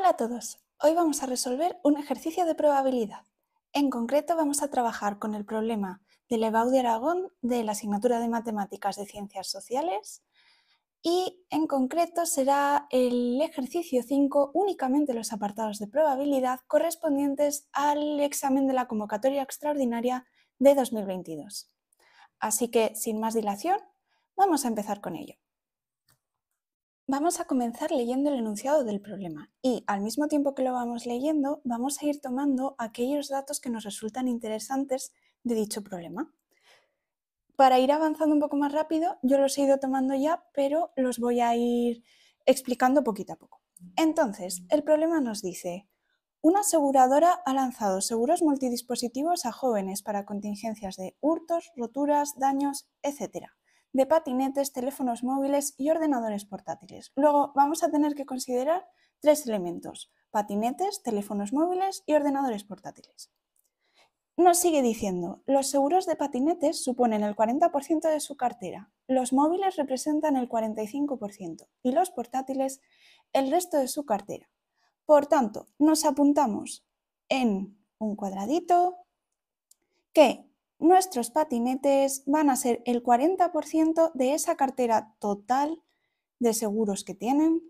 Hola a todos, hoy vamos a resolver un ejercicio de probabilidad. En concreto vamos a trabajar con el problema del EBAU de Aragón de la asignatura de Matemáticas de Ciencias Sociales y en concreto será el ejercicio 5 únicamente los apartados de probabilidad correspondientes al examen de la convocatoria extraordinaria de 2022. Así que sin más dilación, vamos a empezar con ello. Vamos a comenzar leyendo el enunciado del problema y al mismo tiempo que lo vamos leyendo vamos a ir tomando aquellos datos que nos resultan interesantes de dicho problema. Para ir avanzando un poco más rápido, yo los he ido tomando ya, pero los voy a ir explicando poquito a poco. Entonces, el problema nos dice: una aseguradora ha lanzado seguros multidispositivos a jóvenes para contingencias de hurtos, roturas, daños, etc., de patinetes, teléfonos móviles y ordenadores portátiles. Luego vamos a tener que considerar tres elementos: patinetes, teléfonos móviles y ordenadores portátiles. Nos sigue diciendo: los seguros de patinetes suponen el 40% de su cartera, los móviles representan el 45% y los portátiles el resto de su cartera. Por tanto, nos apuntamos en un cuadradito que nuestros patinetes van a ser el 40% de esa cartera total de seguros que tienen,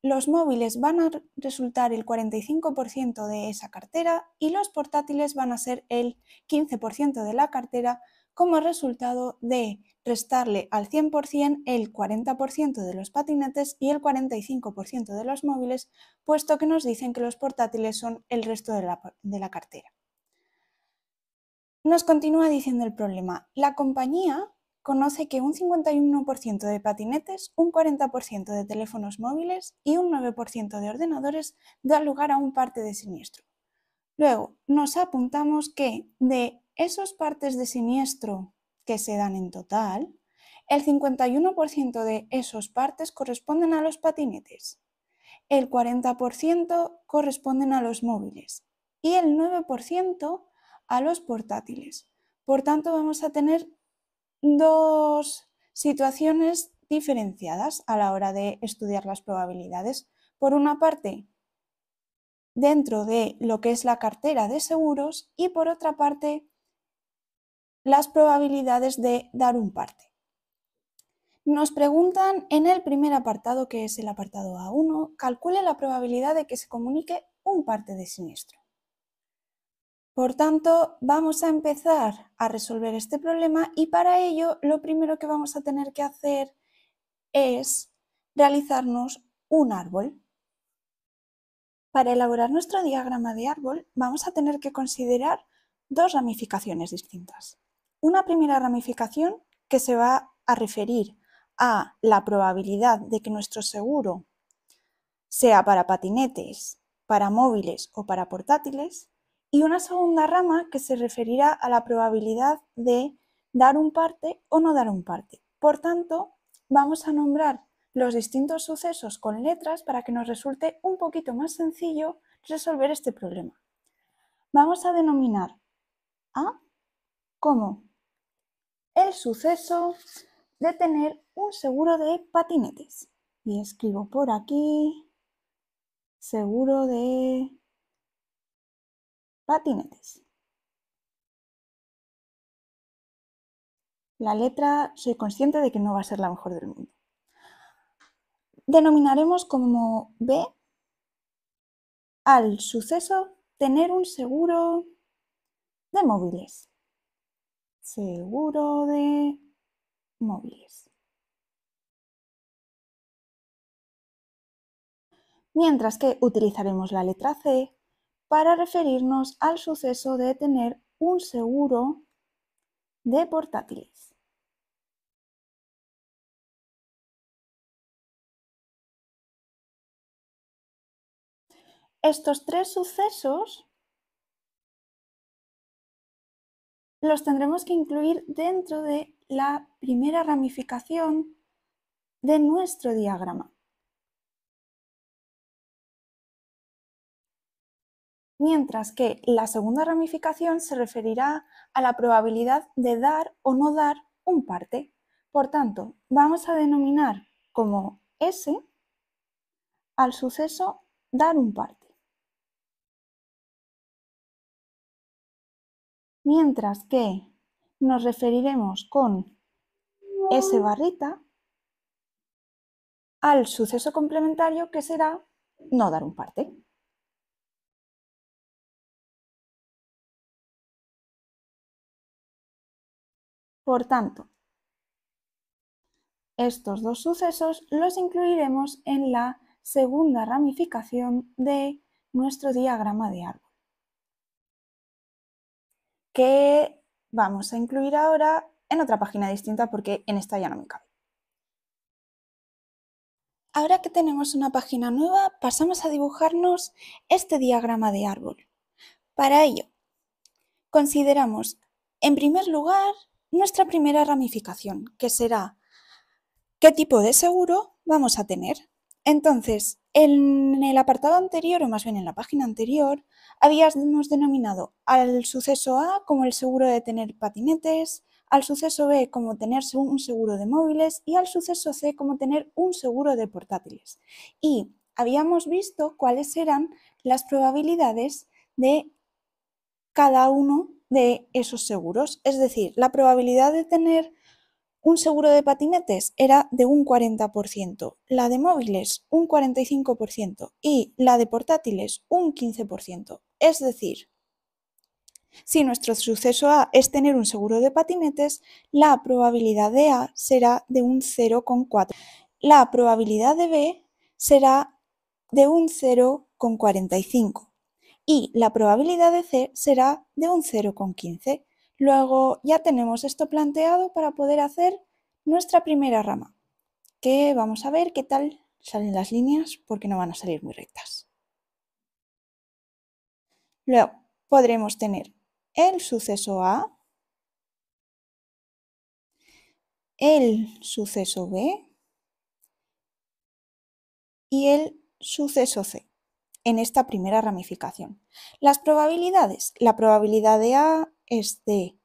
los móviles van a resultar el 45% de esa cartera y los portátiles van a ser el 15% de la cartera como resultado de restarle al 100% el 40% de los patinetes y el 45% de los móviles, puesto que nos dicen que los portátiles son el resto de la cartera. Nos continúa diciendo el problema: la compañía conoce que un 51% de patinetes, un 40% de teléfonos móviles y un 9% de ordenadores da lugar a un parte de siniestro. Luego, nos apuntamos que de esos partes de siniestro que se dan en total, el 51% de esos partes corresponden a los patinetes, el 40% corresponden a los móviles y el 9% a los portátiles. Por tanto, vamos a tener dos situaciones diferenciadas a la hora de estudiar las probabilidades. Por una parte, dentro de lo que es la cartera de seguros y por otra parte, las probabilidades de dar un parte. Nos preguntan en el primer apartado, que es el apartado A1, calcule la probabilidad de que se comunique un parte de siniestro. Por tanto, vamos a empezar a resolver este problema y para ello lo primero que vamos a tener que hacer es realizarnos un árbol. Para elaborar nuestro diagrama de árbol vamos a tener que considerar dos ramificaciones distintas. Una primera ramificación que se va a referir a la probabilidad de que nuestro seguro sea para patinetes, para móviles o para portátiles, y una segunda rama que se referirá a la probabilidad de dar un parte o no dar un parte. Por tanto, vamos a nombrar los distintos sucesos con letras para que nos resulte un poquito más sencillo resolver este problema. Vamos a denominar A como el suceso de tener un seguro de patinetes. Y escribo por aquí seguro de patinetes. La letra soy consciente de que no va a ser la mejor del mundo. Denominaremos como B al suceso tener un seguro de móviles. Seguro de móviles. Mientras que utilizaremos la letra C para referirnos al suceso de tener un seguro de portátiles. Estos tres sucesos los tendremos que incluir dentro de la primera ramificación de nuestro diagrama. Mientras que la segunda ramificación se referirá a la probabilidad de dar o no dar un parte. Por tanto, vamos a denominar como S al suceso dar un parte. Mientras que nos referiremos con S barrita al suceso complementario que será no dar un parte. Por tanto, estos dos sucesos los incluiremos en la segunda ramificación de nuestro diagrama de árbol, que vamos a incluir ahora en otra página distinta porque en esta ya no me cabe. Ahora que tenemos una página nueva, pasamos a dibujarnos este diagrama de árbol. Para ello, consideramos, en primer lugar, nuestra primera ramificación, que será qué tipo de seguro vamos a tener. Entonces, en el apartado anterior, o más bien en la página anterior, habíamos denominado al suceso A como el seguro de tener patinetes, al suceso B como tener un seguro de móviles y al suceso C como tener un seguro de portátiles. Y habíamos visto cuáles eran las probabilidades de cada uno de esos seguros. Es decir, la probabilidad de tener un seguro de patinetes era de un 40%, la de móviles un 45% y la de portátiles un 15%. Es decir, si nuestro suceso A es tener un seguro de patinetes, la probabilidad de A será de un 0,4. La probabilidad de B será de un 0,45 y la probabilidad de C será de un 0,15. Luego ya tenemos esto planteado para poder hacer nuestra primera rama, que vamos a ver qué tal salen las líneas porque no van a salir muy rectas. Luego podremos tener el suceso A, el suceso B y el suceso C en esta primera ramificación. Las probabilidades. La probabilidad de A es de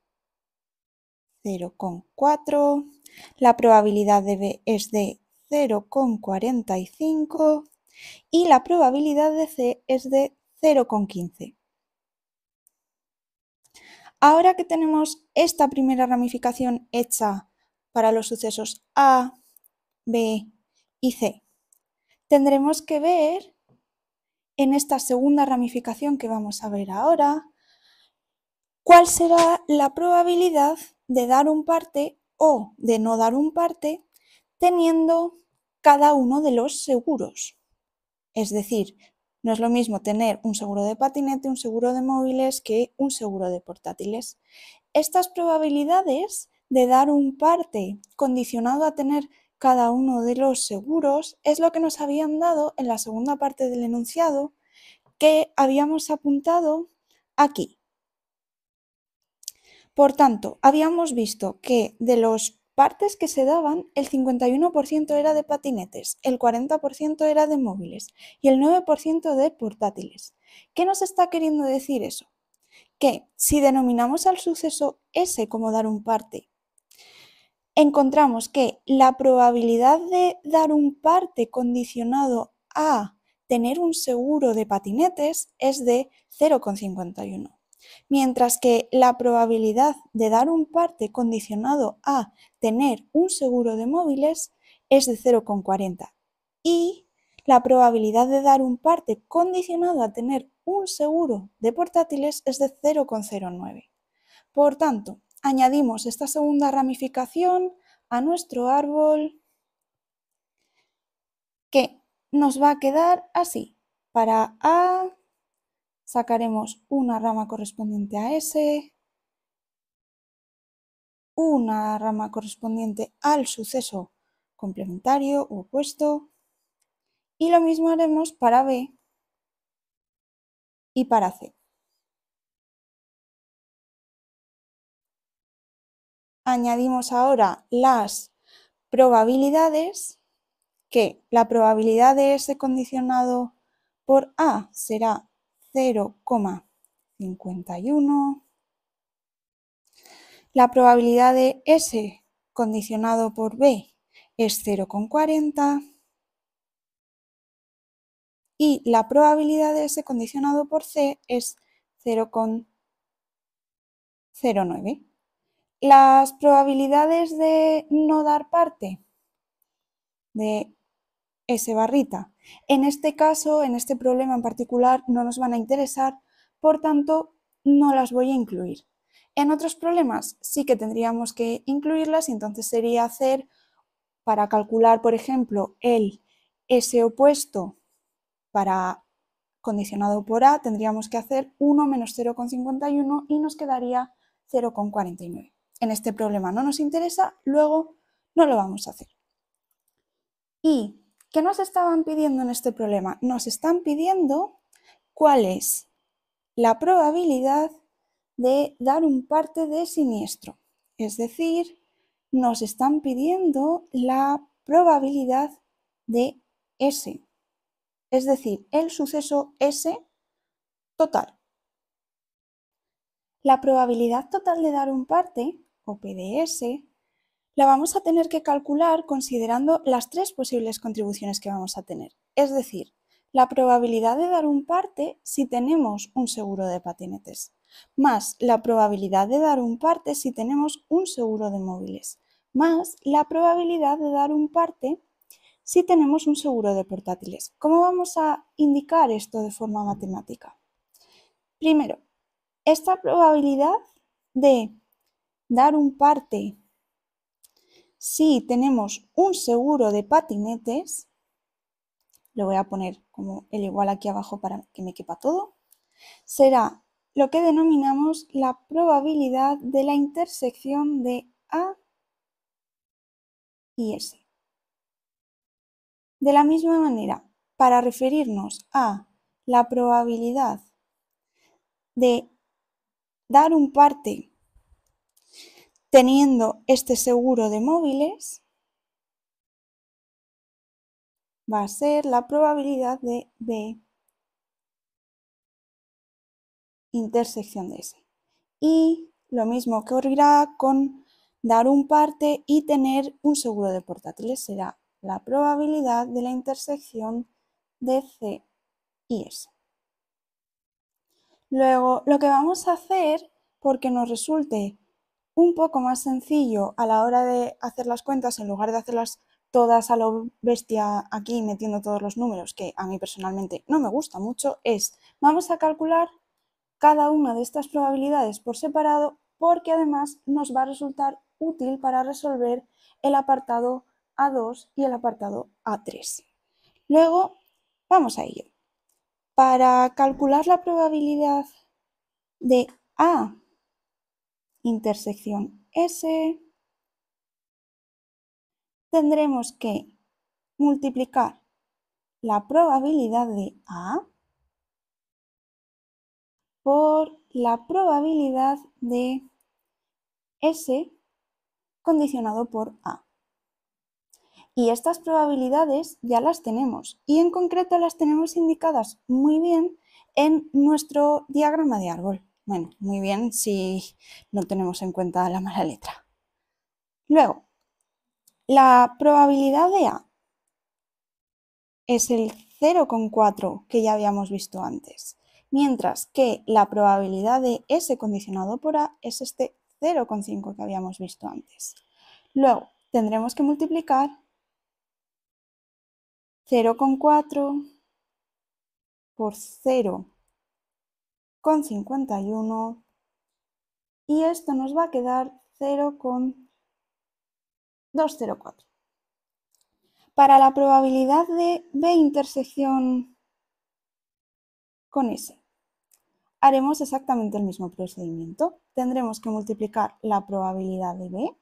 0,4, la probabilidad de B es de 0,45 y la probabilidad de C es de 0,15. Ahora que tenemos esta primera ramificación hecha para los sucesos A, B y C, tendremos que ver en esta segunda ramificación que vamos a ver ahora cuál será la probabilidad de dar un parte o de no dar un parte teniendo cada uno de los seguros. Es decir, no es lo mismo tener un seguro de patinete, un seguro de móviles que un seguro de portátiles. Estas probabilidades de dar un parte condicionado a tener cada uno de los seguros es lo que nos habían dado en la segunda parte del enunciado que habíamos apuntado aquí. Por tanto, habíamos visto que de los partes que se daban, el 51% era de patinetes, el 40% era de móviles y el 9% de portátiles. ¿Qué nos está queriendo decir eso? Que si denominamos al suceso S como dar un parte, encontramos que la probabilidad de dar un parte condicionado a tener un seguro de patinetes es de 0,51, mientras que la probabilidad de dar un parte condicionado a tener un seguro de móviles es de 0,40 y la probabilidad de dar un parte condicionado a tener un seguro de portátiles es de 0,09. Por tanto, añadimos esta segunda ramificación a nuestro árbol que nos va a quedar así. Para A sacaremos una rama correspondiente a S, una rama correspondiente al suceso complementario o opuesto y lo mismo haremos para B y para C. Añadimos ahora las probabilidades, que la probabilidad de S condicionado por A será 0,51, la probabilidad de S condicionado por B es 0,40 y la probabilidad de S condicionado por C es 0,09. Las probabilidades de no dar parte de S barrita, en este caso, en este problema en particular, no nos van a interesar, por tanto, no las voy a incluir. En otros problemas sí que tendríamos que incluirlas y entonces sería hacer, para calcular, por ejemplo, el S opuesto para condicionado por A, tendríamos que hacer 1 menos 0,51 y nos quedaría 0,49. En este problema no nos interesa, luego no lo vamos a hacer. ¿Y qué nos estaban pidiendo en este problema? Nos están pidiendo cuál es la probabilidad de dar un parte de siniestro. Es decir, nos están pidiendo la probabilidad de S. Es decir, el suceso S total. La probabilidad total de dar un parte, o PDS, la vamos a tener que calcular considerando las tres posibles contribuciones que vamos a tener. Es decir, la probabilidad de dar un parte si tenemos un seguro de patinetes, más la probabilidad de dar un parte si tenemos un seguro de móviles, más la probabilidad de dar un parte si tenemos un seguro de portátiles. ¿Cómo vamos a indicar esto de forma matemática? Primero, esta probabilidad de dar un parte si tenemos un seguro de patinetes, lo voy a poner como el igual aquí abajo para que me quepa todo, será lo que denominamos la probabilidad de la intersección de A y S. De la misma manera, para referirnos a la probabilidad de dar un parte teniendo este seguro de móviles, va a ser la probabilidad de B intersección de S. Y lo mismo ocurrirá con dar un parte y tener un seguro de portátiles. Será la probabilidad de la intersección de C y S. Luego, lo que vamos a hacer, porque nos resulte un poco más sencillo a la hora de hacer las cuentas, en lugar de hacerlas todas a lo bestia aquí metiendo todos los números, que a mí personalmente no me gusta mucho, es vamos a calcular cada una de estas probabilidades por separado porque además nos va a resultar útil para resolver el apartado A2 y el apartado A3. Luego, vamos a ello. Para calcular la probabilidad de A intersección S, tendremos que multiplicar la probabilidad de A por la probabilidad de S condicionado por A. Y estas probabilidades ya las tenemos y en concreto las tenemos indicadas muy bien en nuestro diagrama de árbol. Bueno, muy bien si no tenemos en cuenta la mala letra. Luego, la probabilidad de A es el 0,4 que ya habíamos visto antes, mientras que la probabilidad de S condicionado por A es este 0,5 que habíamos visto antes. Luego, tendremos que multiplicar 0,4 por 0,51 y esto nos va a quedar 0,204. Para la probabilidad de B intersección con S, haremos exactamente el mismo procedimiento. Tendremos que multiplicar la probabilidad de B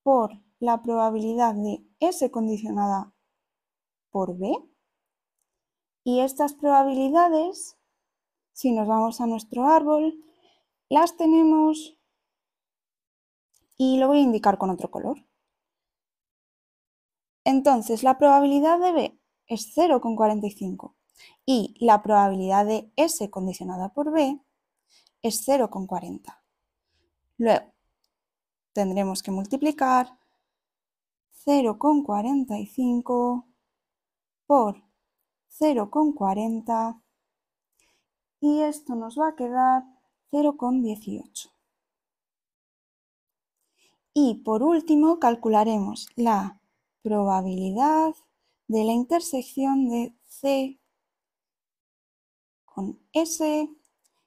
por la probabilidad de S condicionada por B y estas probabilidades, si nos vamos a nuestro árbol, las tenemos y lo voy a indicar con otro color. Entonces, la probabilidad de B es 0,45 y la probabilidad de S condicionada por B es 0,40. Luego, tendremos que multiplicar 0,45 por 0,40 y esto nos va a quedar 0,18. Y por último calcularemos la probabilidad de la intersección de C con S,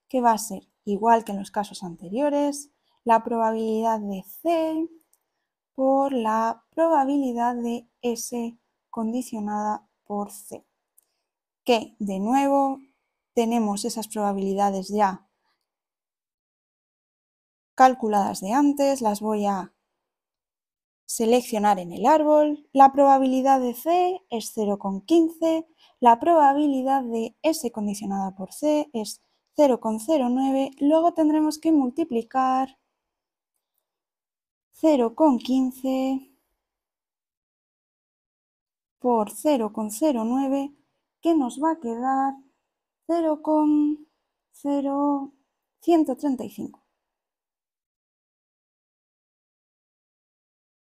que va a ser, igual que en los casos anteriores, la probabilidad de C por la probabilidad de S condicionada por C, que de nuevo tenemos esas probabilidades ya calculadas de antes, las voy a seleccionar en el árbol. La probabilidad de C es 0,15, la probabilidad de S condicionada por C es 0,09, luego tendremos que multiplicar 0,15 por 0,09, que nos va a quedar 0,0135.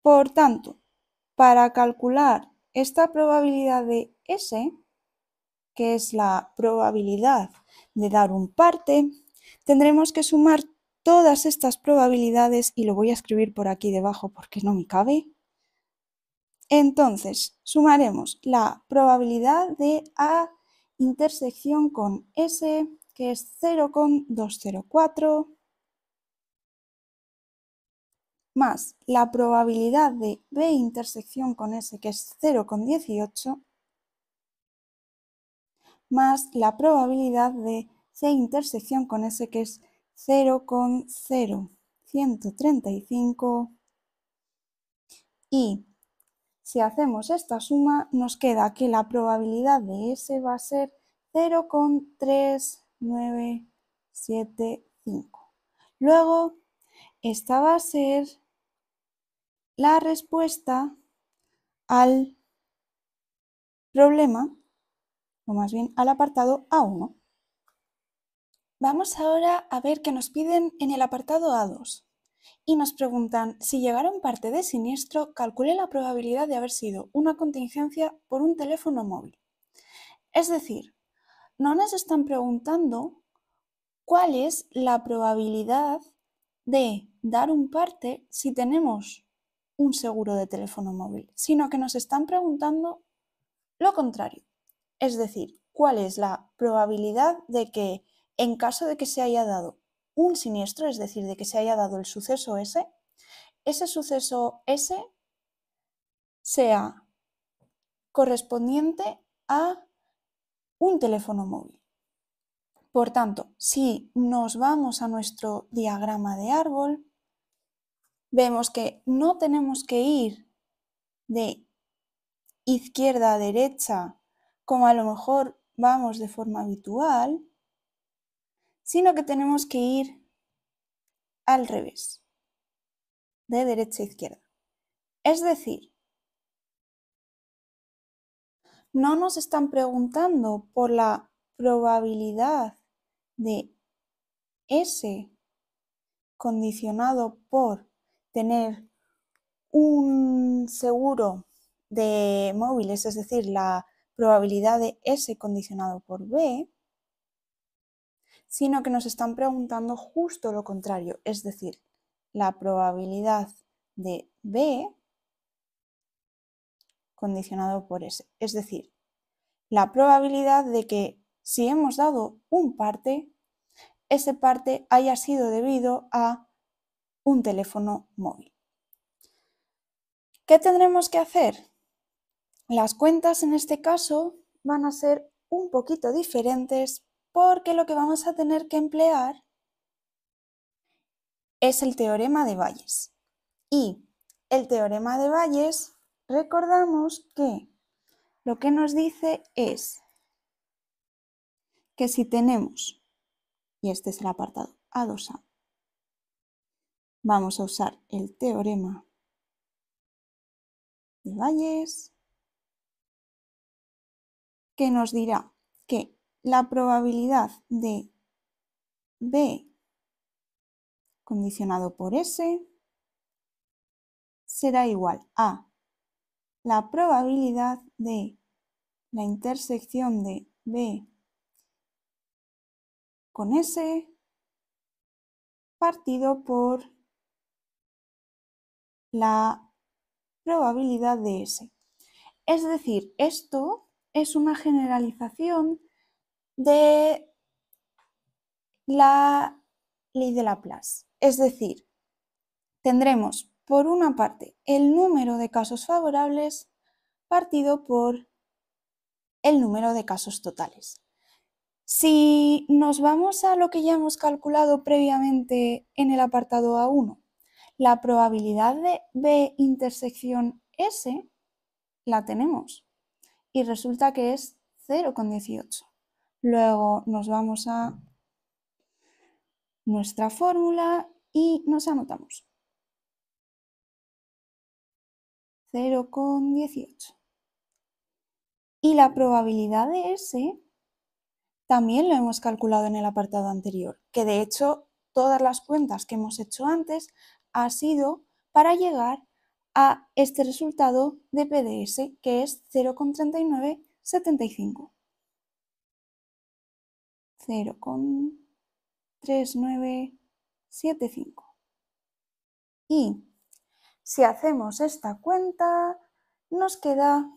Por tanto, para calcular esta probabilidad de S, que es la probabilidad de dar un parte, tendremos que sumar todas estas probabilidades y lo voy a escribir por aquí debajo porque no me cabe. Entonces, sumaremos la probabilidad de A intersección con S, que es 0,204, más la probabilidad de B intersección con S, que es 0,18, más la probabilidad de C intersección con S, que es 0,0135, y si hacemos esta suma nos queda que la probabilidad de S va a ser 0,3975. Luego, esta va a ser la respuesta al problema, o más bien al apartado A1. Vamos ahora a ver qué nos piden en el apartado A2 y nos preguntan: si llegara un parte de siniestro, calcule la probabilidad de haber sido una contingencia por un teléfono móvil. Es decir, no nos están preguntando cuál es la probabilidad de dar un parte si tenemos un seguro de teléfono móvil, sino que nos están preguntando lo contrario. Es decir, cuál es la probabilidad de que, en caso de que se haya dado un siniestro, es decir, de que se haya dado el suceso S, ese suceso S sea correspondiente a un teléfono móvil. Por tanto, si nos vamos a nuestro diagrama de árbol, vemos que no tenemos que ir de izquierda a derecha como a lo mejor vamos de forma habitual, sino que tenemos que ir al revés, de derecha a izquierda. Es decir, no nos están preguntando por la probabilidad de S condicionado por tener un seguro de móviles, es decir, la probabilidad de S condicionado por B, sino que nos están preguntando justo lo contrario, es decir, la probabilidad de B condicionado por S, es decir, la probabilidad de que si hemos dado un parte, ese parte haya sido debido a un teléfono móvil. ¿Qué tendremos que hacer? Las cuentas en este caso van a ser un poquito diferentes porque lo que vamos a tener que emplear es el teorema de Bayes. Y el teorema de Bayes, recordamos que lo que nos dice es que si tenemos, y este es el apartado A2A, vamos a usar el teorema de Bayes, que nos dirá que la probabilidad de B condicionado por S será igual a la probabilidad de la intersección de B con S partido por la probabilidad de S. Es decir, esto es una generalización de la ley de Laplace. Es decir, tendremos por una parte el número de casos favorables partido por el número de casos totales. Si nos vamos a lo que ya hemos calculado previamente en el apartado A1, la probabilidad de B intersección S la tenemos y resulta que es 0,18. Luego nos vamos a nuestra fórmula y nos anotamos 0,18. Y la probabilidad de S también lo hemos calculado en el apartado anterior, que de hecho todas las cuentas que hemos hecho antes ha sido para llegar a este resultado de PDS, que es 0,3975. 0,3975. Y si hacemos esta cuenta, nos queda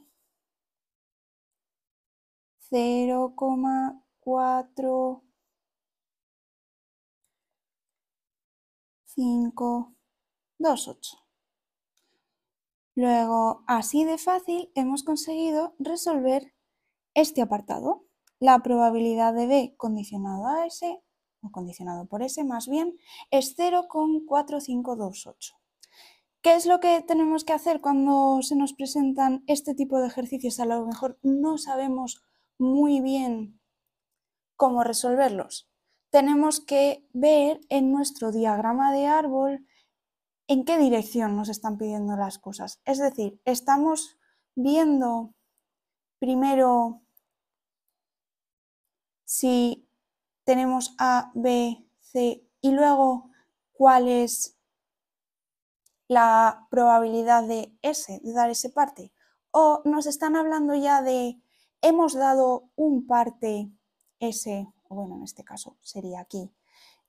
0,4528. Luego, así de fácil, hemos conseguido resolver este apartado. La probabilidad de B condicionado a S, o condicionado por S más bien, es 0,4528. ¿Qué es lo que tenemos que hacer cuando se nos presentan este tipo de ejercicios? A lo mejor no sabemos muy bien cómo resolverlos. Tenemos que ver en nuestro diagrama de árbol en qué dirección nos están pidiendo las cosas. Es decir, estamos viendo primero si tenemos A, B, C y luego cuál es la probabilidad de S, de dar ese parte. O nos están hablando ya de hemos dado un parte S, o bueno, en este caso sería aquí,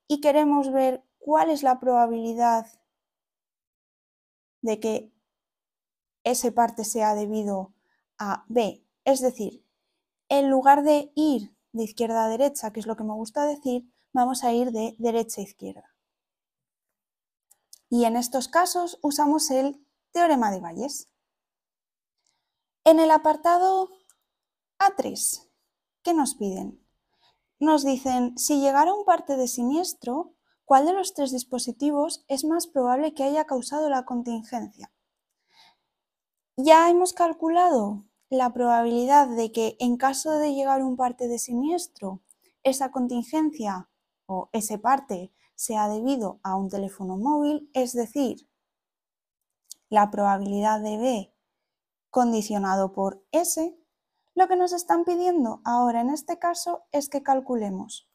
y queremos ver cuál es la probabilidad de que ese parte sea debido a B. Es decir, en lugar de ir de izquierda a derecha, que es lo que me gusta decir, vamos a ir de derecha a izquierda. Y en estos casos usamos el teorema de Bayes. En el apartado A3, ¿qué nos piden? Nos dicen, si llegara un parte de siniestro, ¿cuál de los tres dispositivos es más probable que haya causado la contingencia? Ya hemos calculado la probabilidad de que en caso de llegar un parte de siniestro, esa contingencia o ese parte sea debido a un teléfono móvil, es decir, la probabilidad de B condicionado por S. Lo que nos están pidiendo ahora en este caso es que calculemos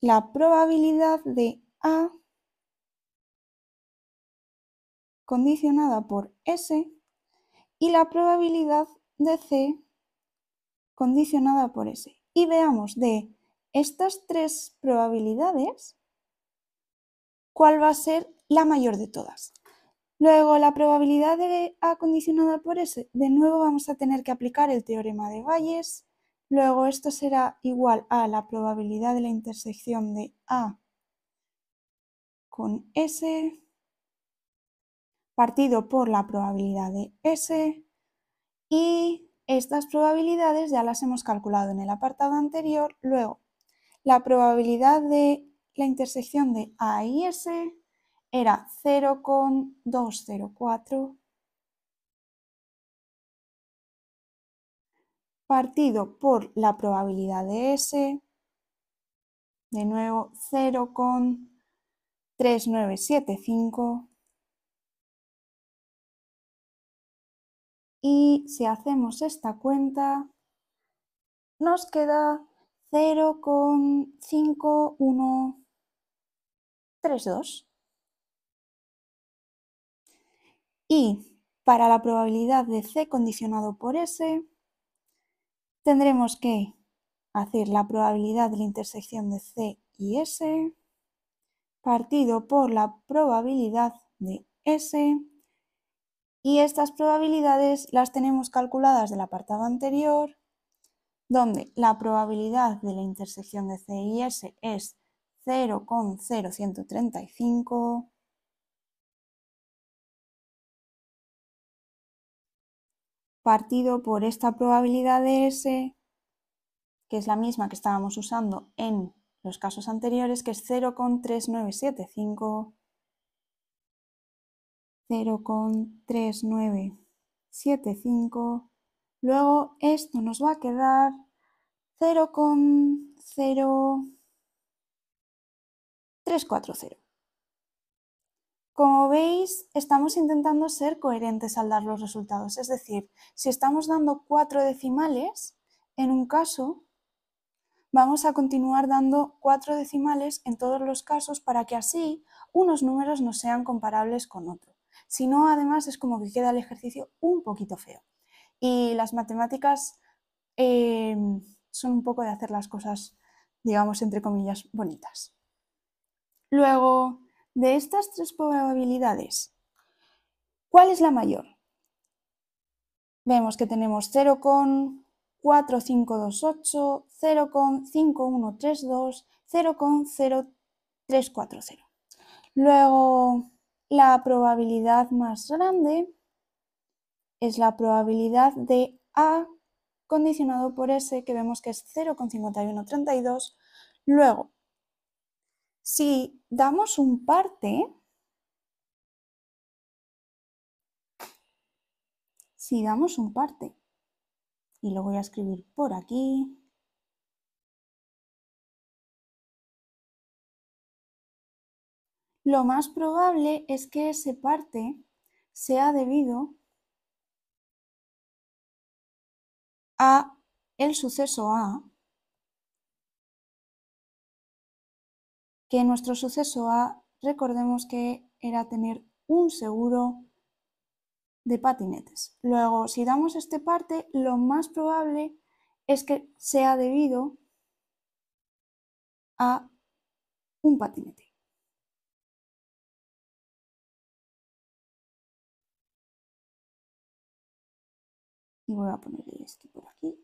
la probabilidad de A condicionada por S y la probabilidad de C condicionada por S. Y veamos de estas tres probabilidades cuál va a ser la mayor de todas. Luego, la probabilidad de A condicionada por S, de nuevo vamos a tener que aplicar el teorema de Bayes. Luego, esto será igual a la probabilidad de la intersección de A con S partido por la probabilidad de S, y estas probabilidades ya las hemos calculado en el apartado anterior. Luego, la probabilidad de la intersección de A y S era 0,204 partido por la probabilidad de S, de nuevo 0,3975, y si hacemos esta cuenta nos queda 0,5132. Y Para la probabilidad de C condicionado por S, tendremos que hacer la probabilidad de la intersección de C y S partido por la probabilidad de S, y estas probabilidades las tenemos calculadas del apartado anterior, donde la probabilidad de la intersección de C y S es 0,0135 partido por esta probabilidad de S, que es la misma que estábamos usando en los casos anteriores, que es 0,3975, 0,3975. Luego esto nos va a quedar 0,0340. Como veis, estamos intentando ser coherentes al dar los resultados. Es decir, si estamos dando 4 decimales, en un caso vamos a continuar dando 4 decimales en todos los casos para que así unos números no sean comparables con otros. Si no, además, es como que queda el ejercicio un poquito feo. Y las matemáticas son un poco de hacer las cosas, digamos, entre comillas, bonitas. Luego, de estas 3 probabilidades, ¿cuál es la mayor? Vemos que tenemos 0,4528, 0,5132, 0,0340. Luego, la probabilidad más grande es la probabilidad de A condicionado por S, que vemos que es 0,5132. Luego, si damos un parte, y lo voy a escribir por aquí, lo más probable es que ese parte sea debido a el suceso A, que nuestro suceso A, recordemos que era tener un seguro de patinetes. Luego, si damos este parte, lo más probable es que sea debido a un patinete. Y voy a poner el esquí por aquí.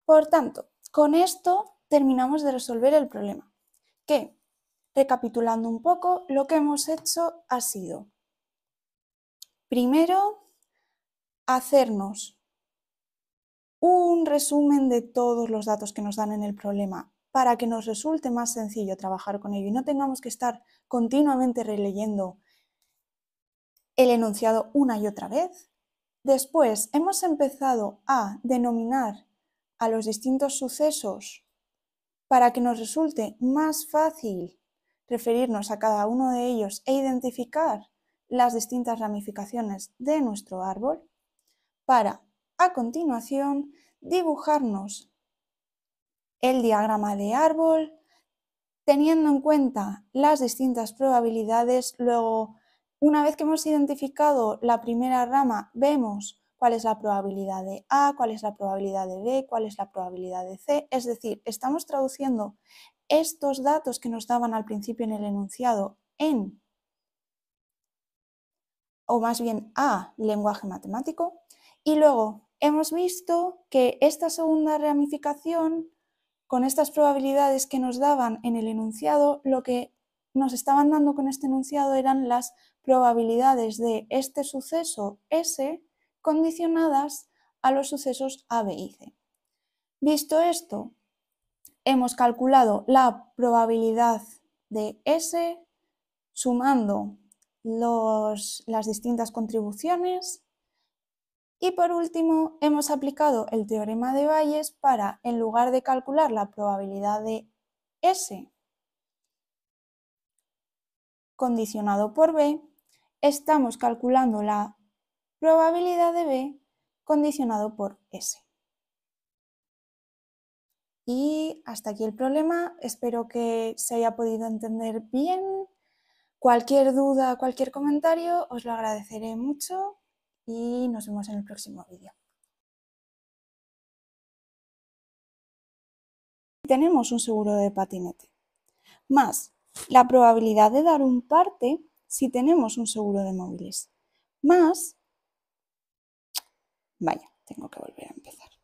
Por tanto, con esto terminamos de resolver el problema, que, recapitulando un poco, lo que hemos hecho ha sido, primero, hacernos un resumen de todos los datos que nos dan en el problema para que nos resulte más sencillo trabajar con ello y no tengamos que estar continuamente releyendo el enunciado una y otra vez. Después hemos empezado a denominar a los distintos sucesos para que nos resulte más fácil referirnos a cada uno de ellos e identificar las distintas ramificaciones de nuestro árbol, para, a continuación, dibujarnos el diagrama de árbol, teniendo en cuenta las distintas probabilidades. Luego, una vez que hemos identificado la primera rama, vemos cuál es la probabilidad de A, cuál es la probabilidad de B, cuál es la probabilidad de C. Es decir, estamos traduciendo estos datos que nos daban al principio en el enunciado o más bien a lenguaje matemático. Y luego hemos visto que esta segunda ramificación, con estas probabilidades que nos daban en el enunciado, lo que nos estaban dando con este enunciado eran las probabilidades de este suceso S condicionadas a los sucesos A, B y C. Visto esto, hemos calculado la probabilidad de S sumando las distintas contribuciones. Y por último, hemos aplicado el teorema de Bayes para, en lugar de calcular la probabilidad de S condicionado por B, estamos calculando la probabilidad de B condicionado por S. Y hasta aquí el problema. Espero que se haya podido entender bien. Cualquier duda, cualquier comentario, os lo agradeceré mucho y nos vemos en el próximo vídeo. Tenemos un seguro de patinete, más la probabilidad de dar un parte si tenemos un seguro de móviles, más... Vaya, tengo que volver a empezar.